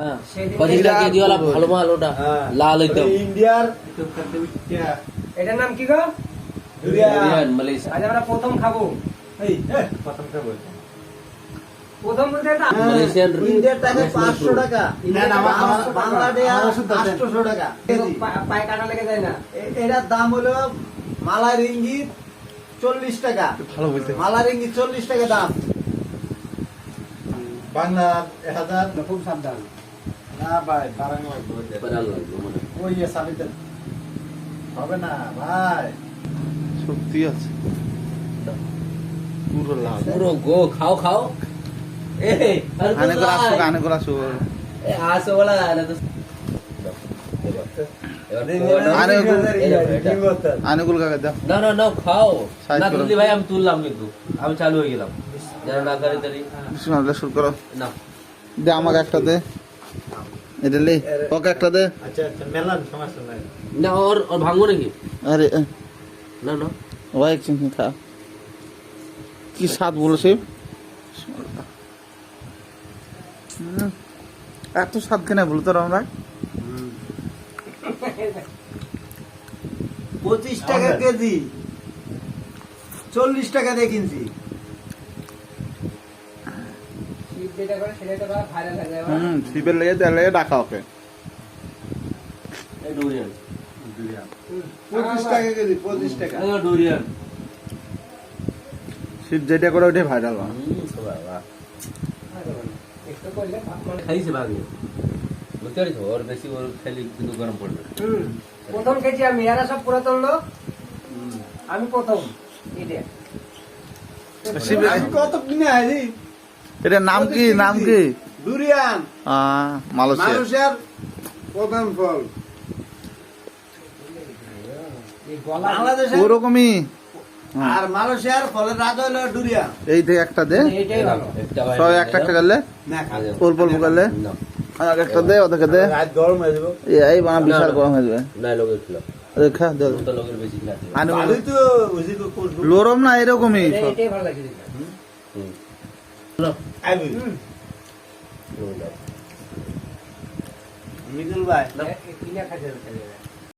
ভালো মাল ওটা লাল একদম ইন্ডিয়ার এটার নাম কি গো? Durian Malaysia. আজ আমরা প্রথম খাবো। প্রথম খাবো প্রথম বলতে এটা মালয়েশিয়ান ইন্ডিয়ার টাকা 500 টাকা, বাংলাদেশ 800 টাকা কেজি। পায়ে কাটা লেগে যায় না? এটার দাম হলো মালা রিঙ্গিত 40 টাকা। ভালো বলতে মালা রিঙ্গিত 40 টাকা দাম। বাংলা 1000। খুব সাবধান। না ভাই, বারাং লাগবে। বানাল লাগবে মানে। ওই যে সাবিতে হবে না ভাই। সত্যি আছে পুরো লাল পুরো গো খাও খাও এ আনে করে আসো এ আসো বলা না তো আনুকুল কাকা দাও না না না খাও Size না করো। তুললি ভাই আমি তুললাম কিন্তু আমি চালু হয়ে গেলাম যেন না করে তারি বিসমিল্লাহ শুরু করো না দে আমাকে একটা দে এটা লে ওকে একটা দে আচ্ছা আচ্ছা, মেলান সমস্যা নাই। না ওর ভাঙবো নাকি আরে না না ও এক চিংড়ি খা কি স্বাদ বলেছে এত স্বাদ কেন বলতো আমরা 25 টাকা কেজি, 40 টাকা দিয়ে কিনছি। শীত যেটা করে সেটা তো ভাইরাল হয়ে যায়। শিবের লেগে তেলে ডাকা ওকে এই ডুরিয়ান 25 টাকা কেজি, 25 টাকা। এই ডুরিয়ান শিব যেটা করে ওইটাই ভাইরাল হয় বাবা একটু করলে মানে খাইছে ভাগে বুঝতে পারছো ওর বেশি ওর খেলি কিন্তু গরম পড়বে প্রথম খেয়েছি আমি, এরা সব পুরাতন লোক, আমি প্রথম। এটা শিবের আমি কত কিনে আইছি? এটার নাম কি নাম কি দুরিয়ান মালয়েশিয়া মানুষের প্রধান ফল। এই গলা বাংলাদেশের ওরকমই আর মালয়েশিয়ার ফলের রাজা হলো ডুরিয়ান। এই থেকে একটা দে এইটাই ভালো। সবাই একটা একটা করলে না খাবে অল্প অল্প করলে না আর একটা দে ওদেরকে দে রাত গরম হয়ে যাবে। এই বানা বিশাল গরম হয়ে যাবে না লোকের ছিল খা দে তো লোকের বেশি খাচ্ছে আনু ভালোই তো বুঝি তো করব। লোরম না এরকমই এইটাই ভালো লাগছে দেখতে। আইবি মিদুল ভাই কিনা খাইতে হবে।